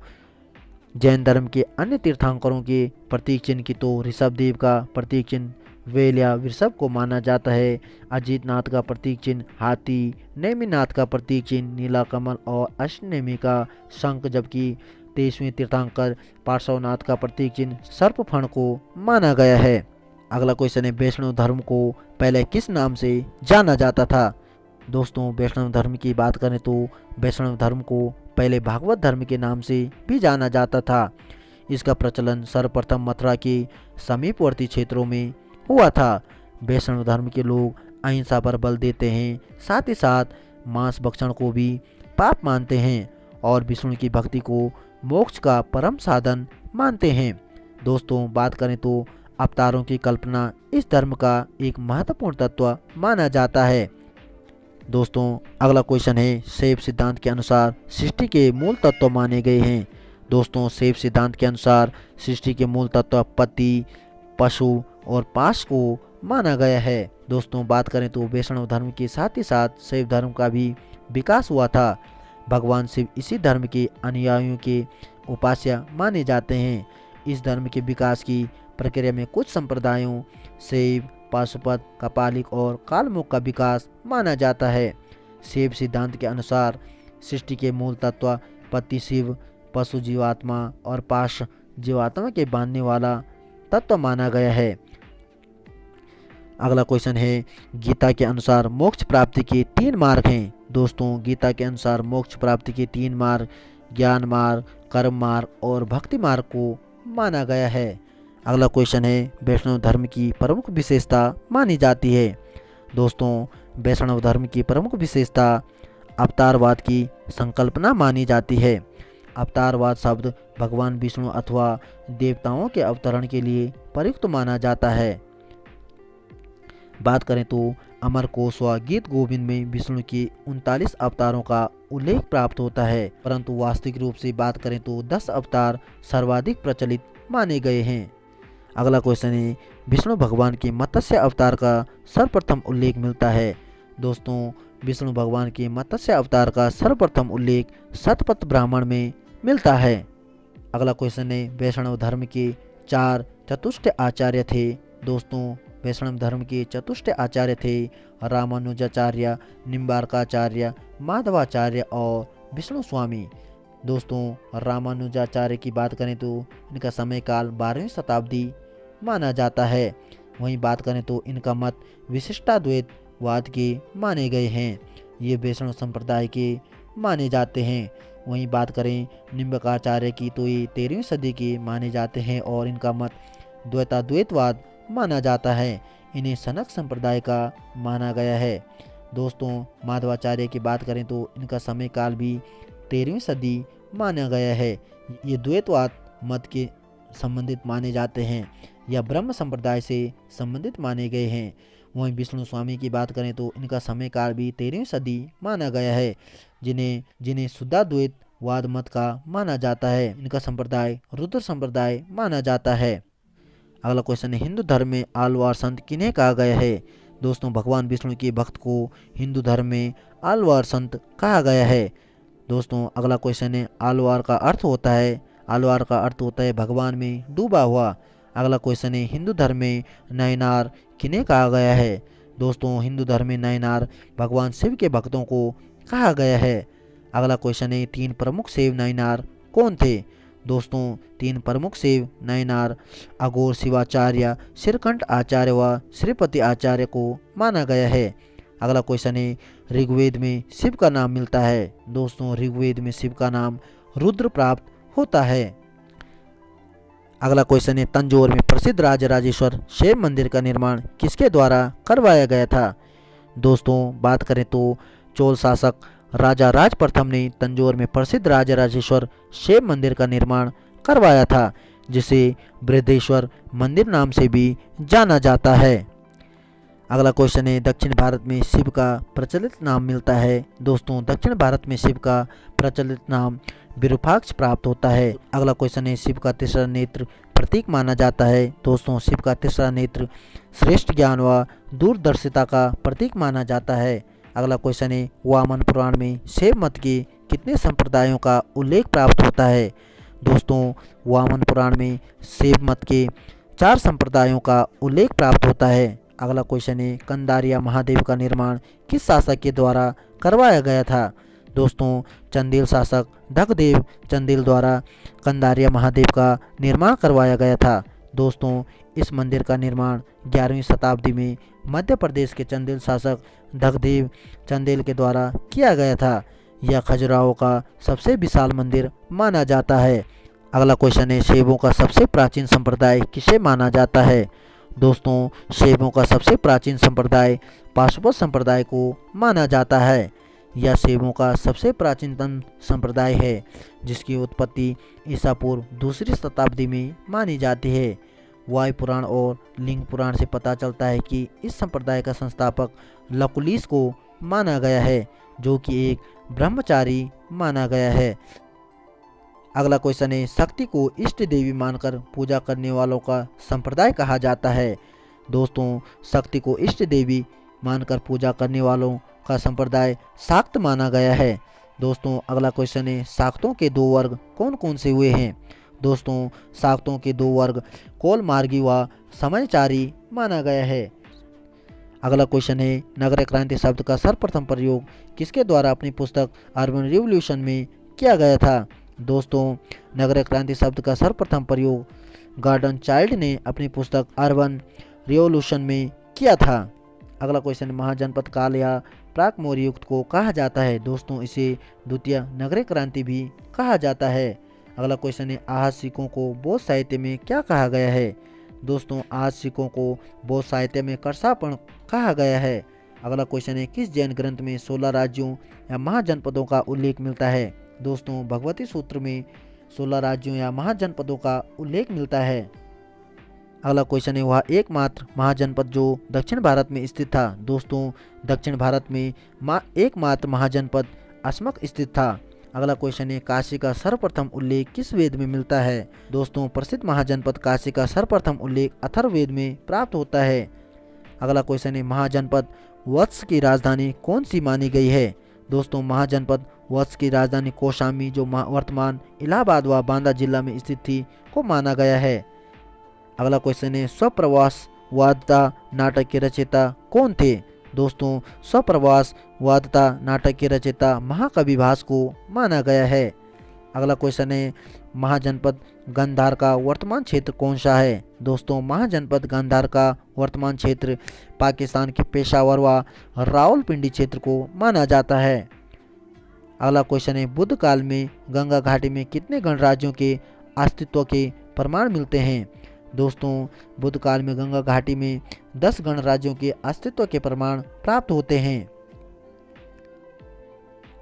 A: जैन धर्म के अन्य तीर्थंकरों के प्रतीक चिन्ह की तो ऋषभदेव का प्रतीक चिन्ह वेल या वृषभ को माना जाता है। अजीतनाथ का प्रतीक चिन्ह हाथी, नेमिनाथ का प्रतीक चिन्ह नीला कमल और अष्टनेमी का शंख, जबकि 23वें तीर्थंकर पार्श्वनाथ का प्रतीक चिन्ह सर्पफण को माना गया है। अगला क्वेश्चन है, वैष्णव धर्म को पहले किस नाम से जाना जाता था। दोस्तों, वैष्णव धर्म की बात करें तो वैष्णव धर्म को पहले भागवत धर्म के नाम से भी जाना जाता था। इसका प्रचलन सर्वप्रथम मथुरा के समीपवर्ती क्षेत्रों में हुआ था। वैष्णव धर्म के लोग अहिंसा पर बल देते हैं, साथ ही साथ मांस भक्षण को भी पाप मानते हैं और विष्णु की भक्ति को मोक्ष का परम साधन मानते हैं। दोस्तों, बात करें तो अवतारों की कल्पना इस धर्म का एक महत्वपूर्ण तत्व माना जाता है। दोस्तों, अगला क्वेश्चन है, शैव सिद्धांत के अनुसार सृष्टि के मूल तत्व माने गए हैं। दोस्तों, शैव सिद्धांत के अनुसार सृष्टि के मूल तत्व पति, पशु और पाश को माना गया है। दोस्तों, बात करें तो वैष्णव धर्म के साथ ही साथ शैव धर्म का भी विकास हुआ था। भगवान शिव इसी धर्म के अनुयायियों के उपास्य माने जाते हैं। इस धर्म के विकास की प्रक्रिया में कुछ संप्रदायों शैव, पाशुपत, कपालिक और कालमुख का विकास माना जाता है। शैव सिद्धांत के अनुसार सृष्टि के मूल तत्व पति शिव, पशु जीवात्मा और पाश जीवात्मा के बांधने वाला तत्व माना गया है। अगला क्वेश्चन है, गीता के अनुसार मोक्ष प्राप्ति के 3 मार्ग हैं। दोस्तों, गीता के अनुसार मोक्ष प्राप्ति के 3 मार्ग ज्ञान मार्ग, कर्म मार्ग और भक्ति मार्ग को माना गया है। अगला क्वेश्चन है, वैष्णव धर्म की प्रमुख विशेषता मानी जाती है। दोस्तों वैष्णव धर्म की प्रमुख विशेषता अवतारवाद की संकल्पना मानी जाती है। अवतारवाद शब्द भगवान विष्णु अथवा देवताओं के अवतरण के लिए प्रयुक्त माना जाता है। बात करें तो अमरकोश व गीत गोविंद में विष्णु के 39 अवतारों का उल्लेख प्राप्त होता है, परंतु वास्तविक रूप से बात करें तो 10 अवतार सर्वाधिक प्रचलित माने गए हैं। अगला क्वेश्चन है, विष्णु भगवान के मत्स्य अवतार का सर्वप्रथम उल्लेख मिलता है। दोस्तों विष्णु भगवान के मत्स्य अवतार का सर्वप्रथम उल्लेख शतपथ ब्राह्मण में मिलता है। अगला क्वेश्चन है, वैष्णव धर्म के 4 चतुष्ट आचार्य थे। दोस्तों वैष्णव धर्म के चतुष्ट आचार्य थे रामानुजाचार्य, निम्बार्काचार्य, माधवाचार्य और विष्णु स्वामी। दोस्तों रामानुजाचार्य की बात करें तो इनका समय काल 12वीं शताब्दी माना जाता है। वहीं बात करें तो इनका मत विशिष्टाद्वैतवाद के माने गए हैं। ये वैष्णव संप्रदाय के माने जाते हैं। वहीं बात करें निम्बार्काचार्य की तो ये 13वीं सदी के माने जाते हैं और इनका मत द्वैताद्वैतवाद माना जाता है। इन्हें सनक संप्रदाय का माना गया है। दोस्तों माधवाचार्य की बात करें तो इनका समय काल भी 13वीं सदी माना गया है। ये द्वैतवाद मत के संबंधित माने जाते हैं या ब्रह्म संप्रदाय से संबंधित माने गए हैं। वहीं विष्णु स्वामी की बात करें तो इनका समय काल भी 13वीं सदी माना गया है, जिन्हें शुद्धाद्वैतवाद मत का माना जाता है। इनका संप्रदाय रुद्र संप्रदाय माना जाता है। अगला क्वेश्चन है, हिंदू धर्म में आलवार संत किन्हें कहा गया है। दोस्तों भगवान विष्णु के भक्त को हिंदू धर्म में आलवार संत कहा गया है। दोस्तों अगला क्वेश्चन है, आलवार का अर्थ होता है भगवान में डूबा हुआ। अगला क्वेश्चन है, हिंदू धर्म में नयनार किन्हें कहा गया है। दोस्तों हिंदू धर्म में नयनार भगवान शिव के भक्तों को कहा गया है। अगला क्वेश्चन है, 3 प्रमुख शिव नयनार कौन थे। दोस्तों 3 प्रमुख शिव नयनार अघोर शिवाचार्य, श्रीकंठ आचार्य व श्रीपति आचार्य को माना गया है। अगला क्वेश्चन है, ऋग्वेद में शिव का नाम मिलता है। दोस्तों ऋग्वेद में शिव का नाम रुद्र प्राप्त होता है। अगला क्वेश्चन है, तंजौर में प्रसिद्ध राजराजेश्वर शिव मंदिर का निर्माण किसके द्वारा करवाया गया था। दोस्तों बात करें तो चोल शासक राजा राज प्रथम ने तंजौर में प्रसिद्ध राजराजेश्वर शिव मंदिर का निर्माण करवाया था, जिसे बृहदेश्वर मंदिर नाम से भी जाना जाता है। अगला क्वेश्चन है, दक्षिण भारत में शिव का प्रचलित नाम मिलता है। दोस्तों दक्षिण भारत में शिव का प्रचलित नाम विरूपाक्ष प्राप्त होता है। अगला क्वेश्चन है, शिव का तीसरा नेत्र प्रतीक माना जाता है। दोस्तों शिव का तीसरा नेत्र श्रेष्ठ ज्ञान व दूरदर्शिता का प्रतीक माना जाता है। अगला क्वेश्चन है, वामन पुराण में शिव मत के कितने संप्रदायों का उल्लेख प्राप्त होता है। दोस्तों वामन पुराण में शिव मत के 4 संप्रदायों का उल्लेख प्राप्त होता है। अगला क्वेश्चन है, कंदारिया महादेव का निर्माण किस शासक के द्वारा करवाया गया था। दोस्तों चंदेल शासक ढगदेव चंदेल द्वारा कंदारिया महादेव का निर्माण करवाया गया था। दोस्तों इस मंदिर का निर्माण 11वीं शताब्दी में मध्य प्रदेश के चंदेल शासक ढगदेव चंदेल के द्वारा किया गया था। यह खजुराहो का सबसे विशाल मंदिर माना जाता है। अगला क्वेश्चन है, शैवों का सबसे प्राचीन संप्रदाय किसे माना जाता है। दोस्तों शैवों का सबसे प्राचीन संप्रदाय पाशुपत संप्रदाय को माना जाता है। यह शैवों का सबसे प्राचीनतम संप्रदाय है, जिसकी उत्पत्ति ईसा पूर्व 2री शताब्दी में मानी जाती है। वायु पुराण और लिंग पुराण से पता चलता है कि इस संप्रदाय का संस्थापक लकुलिस को माना गया है, जो कि एक ब्रह्मचारी माना गया है। अगला क्वेश्चन है, शक्ति को इष्ट देवी मानकर पूजा करने वालों का संप्रदाय कहा जाता है। दोस्तों शक्ति को इष्ट देवी मानकर पूजा करने वालों का संप्रदाय शाक्त माना गया है। दोस्तों अगला क्वेश्चन है, शाक्तों के 2 वर्ग कौन कौन से हुए हैं। दोस्तों शाक्तों के 2 वर्ग कोल मार्गी व समयचारी माना गया है। अगला क्वेश्चन है, नगरीय क्रांति शब्द का सर्वप्रथम प्रयोग किसके द्वारा अपनी पुस्तक अर्बन रिवॉल्यूशन में किया गया था। दोस्तों नगरीय क्रांति शब्द का सर्वप्रथम प्रयोग गॉर्डन चाइल्ड ने अपनी पुस्तक अर्बन रिवॉल्यूशन में किया था। अगला क्वेश्चन, महाजनपद काल या प्राक मौर्य युग को कहा जाता है। दोस्तों इसे द्वितीय नगरीय क्रांति भी कहा जाता है। अगला क्वेश्चन है, आहत सिखों को बौद्ध साहित्य में क्या कहा गया है। दोस्तों आज सिखों को बौद्ध साहित्य में कर्षापण कहा गया है। अगला क्वेश्चन है किस जैन ग्रंथ में 16 राज्यों या महाजनपदों का उल्लेख मिलता है। दोस्तों भगवती सूत्र में 16 राज्यों या महाजनपदों का उल्लेख मिलता है। अगला क्वेश्चन है वह एकमात्र महाजनपद जो दक्षिण भारत में स्थित था। दोस्तों दक्षिण भारत में एकमात्र महाजनपद अस्मक स्थित था। अगला क्वेश्चन है काशी का सर्वप्रथम उल्लेख किस वेद में मिलता है। दोस्तों प्रसिद्ध महाजनपद काशी का सर्वप्रथम उल्लेख अथर्ववेद में प्राप्त होता है। अगला क्वेश्चन है महाजनपद वत्स की राजधानी कौन सी मानी गई है। दोस्तों महाजनपद वत्स की राजधानी कौशाम्बी जो वर्तमान इलाहाबाद व बांदा जिला में स्थित थी को माना गया है। अगला क्वेश्चन है स्वप्रवास वादता नाटक के रचयिता कौन थे। दोस्तों स्वप्रवास वादता नाटक के रचयिता महाकवि भास को माना गया है। अगला क्वेश्चन है महाजनपद गांधार का वर्तमान क्षेत्र कौन सा है। दोस्तों महाजनपद गांधार का वर्तमान क्षेत्र पाकिस्तान के पेशावर व रावलपिंडी क्षेत्र को माना जाता है। अगला क्वेश्चन है बुद्ध काल में गंगा घाटी में कितने गणराज्यों के अस्तित्व के प्रमाण मिलते हैं। दोस्तों बुद्ध काल में गंगा घाटी में 10 गणराज्यों के अस्तित्व के प्रमाण प्राप्त होते हैं।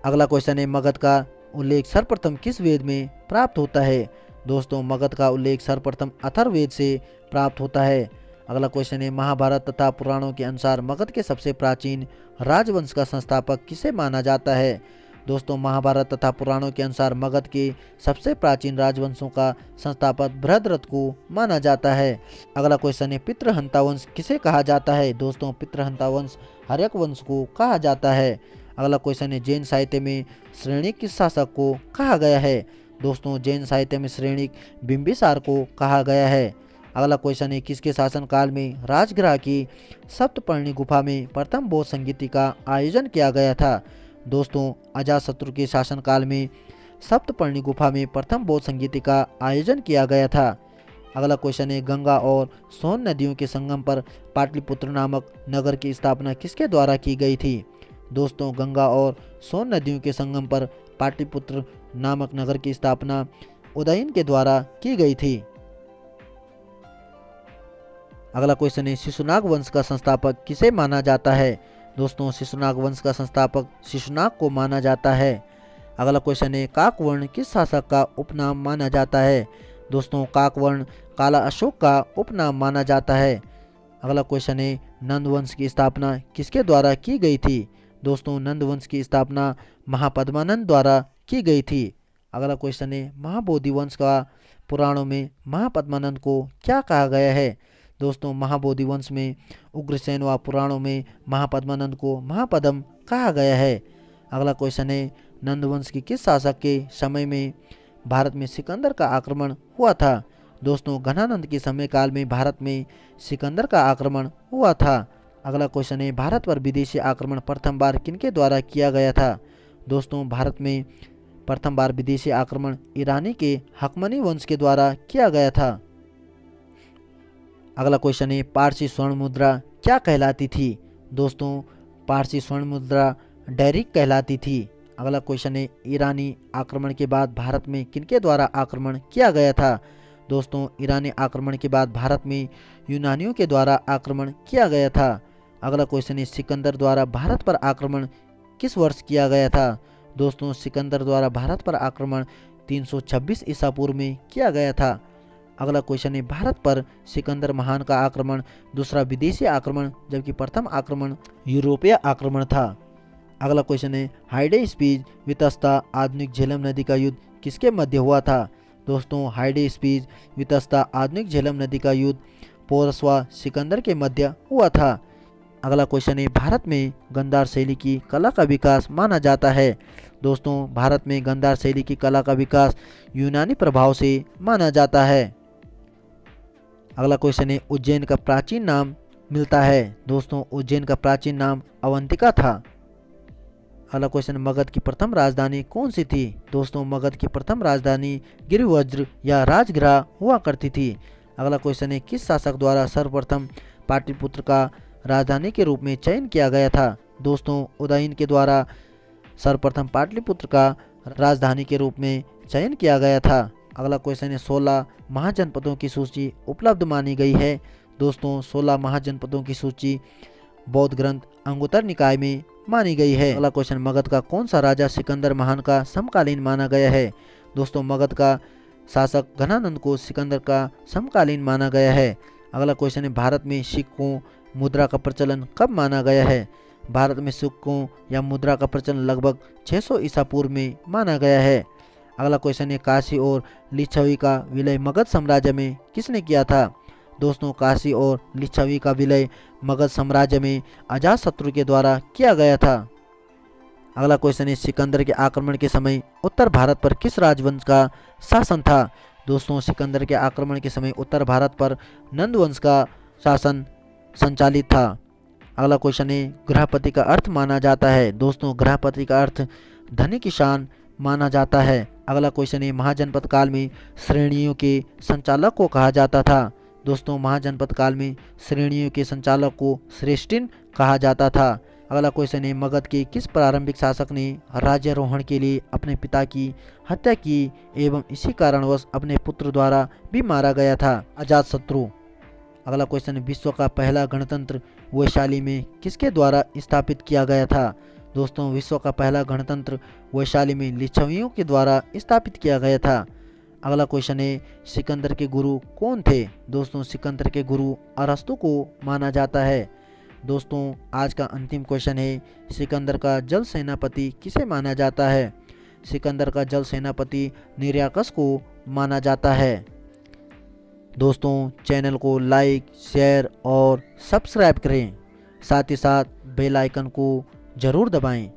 A: अगला क्वेश्चन है मगध का उल्लेख सर्वप्रथम किस वेद में प्राप्त होता है। दोस्तों मगध का उल्लेख सर्वप्रथम अथर्ववेद से प्राप्त होता है। अगला क्वेश्चन है महाभारत तथा पुराणों के अनुसार मगध के सबसे प्राचीन राजवंश का संस्थापक किसे माना जाता है। दोस्तों महाभारत तथा पुराणों के अनुसार मगध के सबसे प्राचीन राजवंशों का संस्थापक बृहद्रथ को माना जाता है। अगला क्वेश्चन है पितृहंता वंश किसे कहा जाता है। दोस्तों पितृहंता वंश हर्यक वंश को कहा जाता है। अगला क्वेश्चन है जैन साहित्य में श्रेणिक किस शासक को कहा गया है। दोस्तों जैन साहित्य में श्रेणिक बिंबिसार को कहा गया है। अगला क्वेश्चन है किसके शासनकाल में राजगृह की सप्तपर्णी गुफा में प्रथम बौद्ध संगीति का आयोजन किया गया था। दोस्तों अजातशत्रु के शासनकाल में सप्तपर्णी गुफा में प्रथम बौद्ध संगीति का आयोजन किया गया था। अगला क्वेश्चन है गंगा और सोन नदियों के संगम पर पाटलिपुत्र नामक नगर की स्थापना किसके द्वारा की गई थी। दोस्तों गंगा और सोन नदियों के संगम पर पाटलिपुत्र नामक नगर की स्थापना उदयन के द्वारा की गई थी। अगला क्वेश्चन है शिशुनाग वंश का संस्थापक किसे माना जाता है। दोस्तों शिशुनाग वंश का संस्थापक शिशुनाग को माना जाता है। अगला क्वेश्चन है काकवर्ण किस शासक का उपनाम माना जाता है। दोस्तों काकवर्ण काला अशोक का उपनाम माना जाता है। अगला क्वेश्चन है नंद वंश की स्थापना किसके द्वारा की गई थी। दोस्तों नंद वंश की स्थापना महापद्मानंद द्वारा की गई थी। अगला क्वेश्चन है महाबोधि वंश का पुराणों में महापद्मानंद को क्या कहा गया है। दोस्तों महाबोधि वंश में उग्रसेन व पुराणों में महापद्मानंद को महापद्म कहा गया है। अगला क्वेश्चन है नंद वंश की किस शासक के समय में भारत में सिकंदर का आक्रमण हुआ था। दोस्तों घनानंद के समय काल में भारत में सिकंदर का आक्रमण हुआ था। अगला क्वेश्चन है भारत पर विदेशी आक्रमण प्रथम बार किनके द्वारा किया गया था। दोस्तों भारत में प्रथम बार विदेशी आक्रमण ईरानी के हकमनी वंश के द्वारा किया गया था। अगला क्वेश्चन है पारसी स्वर्ण मुद्रा क्या कहलाती थी। दोस्तों पारसी स्वर्ण मुद्रा डैरिक कहलाती थी। अगला क्वेश्चन है ईरानी आक्रमण के बाद भारत में किनके द्वारा आक्रमण किया गया था। दोस्तों ईरानी आक्रमण के बाद भारत में यूनानियों के द्वारा आक्रमण किया गया था। अगला क्वेश्चन है सिकंदर द्वारा भारत पर आक्रमण किस वर्ष किया गया था। दोस्तों सिकंदर द्वारा भारत पर आक्रमण 326 ईसा पूर्व में किया गया था। अगला क्वेश्चन है भारत पर सिकंदर महान का आक्रमण दूसरा विदेशी आक्रमण जबकि प्रथम आक्रमण यूरोपीय आक्रमण था। अगला क्वेश्चन है हाइडेस्पीज वितस्ता आधुनिक झेलम नदी का युद्ध किसके मध्य हुआ था। दोस्तों हाइडेस्पीज वितस्ता आधुनिक झेलम नदी का युद्ध पोरस व सिकंदर के मध्य हुआ था। अगला क्वेश्चन है भारत में गांधार शैली की कला का विकास माना जाता है। दोस्तों भारत में गांधार शैली की कला का विकास यूनानी प्रभाव से माना जाता है। अगला क्वेश्चन है उज्जैन का प्राचीन नाम मिलता है। दोस्तों उज्जैन का प्राचीन नाम अवंतिका था। अगला क्वेश्चन मगध की प्रथम राजधानी कौन सी थी। दोस्तों मगध की प्रथम राजधानी गिरिवज्र या राजगृह हुआ करती थी। अगला क्वेश्चन है किस शासक द्वारा सर्वप्रथम पाटलिपुत्र का राजधानी के रूप में चयन किया गया था। दोस्तों उदयन के द्वारा सर्वप्रथम पाटलिपुत्र का राजधानी के रूप में चयन किया गया था। अगला क्वेश्चन है 16 महाजनपदों की सूची उपलब्ध मानी गई है। दोस्तों 16 महाजनपदों की सूची बौद्ध ग्रंथ अंगुत्तर निकाय में मानी गई है। अगला क्वेश्चन, मगध का कौन सा राजा सिकंदर महान का समकालीन माना गया है? दोस्तों मगध का शासक घनानंद को सिकंदर का समकालीन माना गया है। अगला क्वेश्चन है, भारत में सिक्कों मुद्रा का प्रचलन कब माना गया है? भारत में सिक्कों या मुद्रा का प्रचलन लगभग 600 ईसा पूर्व में माना गया है। अगला क्वेश्चन है, काशी और लिच्छवी का विलय मगध साम्राज्य में किसने किया था? दोस्तों काशी और लिच्छवी का विलय मगध साम्राज्य में अजातशत्रु के द्वारा किया गया था। अगला क्वेश्चन है, सिकंदर के आक्रमण के समय उत्तर भारत पर किस राजवंश का शासन था? दोस्तों सिकंदर के आक्रमण के समय उत्तर भारत पर नंद वंश का शासन संचालित था। अगला क्वेश्चन है, गृहपति का अर्थ माना जाता है? दोस्तों गृहपति का अर्थ धनी किसान माना जाता है। अगला क्वेश्चन है, महाजनपद काल में श्रेणियों के संचालक को कहा जाता था? दोस्तों महाजनपद काल में श्रेणियों के संचालक को श्रेष्ठिन कहा जाता था। अगला क्वेश्चन है, मगध के किस प्रारंभिक शासक ने राज्यारोहण के लिए अपने पिता की हत्या की एवं इसी कारणवश अपने पुत्र द्वारा भी मारा गया था? अजातशत्रु। अगला क्वेश्चन है, विश्व का पहला गणतंत्र वैशाली में किसके द्वारा स्थापित किया गया था? दोस्तों विश्व का पहला गणतंत्र वैशाली में लिच्छवियों के द्वारा स्थापित किया गया था। अगला क्वेश्चन है, सिकंदर के गुरु कौन थे? दोस्तों सिकंदर के गुरु अरस्तु को माना जाता है। दोस्तों आज का अंतिम क्वेश्चन है, सिकंदर का जल सेनापति किसे माना जाता है? सिकंदर का जल सेनापति निर्याकस को माना जाता है। दोस्तों चैनल को लाइक, शेयर और सब्सक्राइब करें, साथ ही साथ बेल आइकन को ज़रूर दबाएं।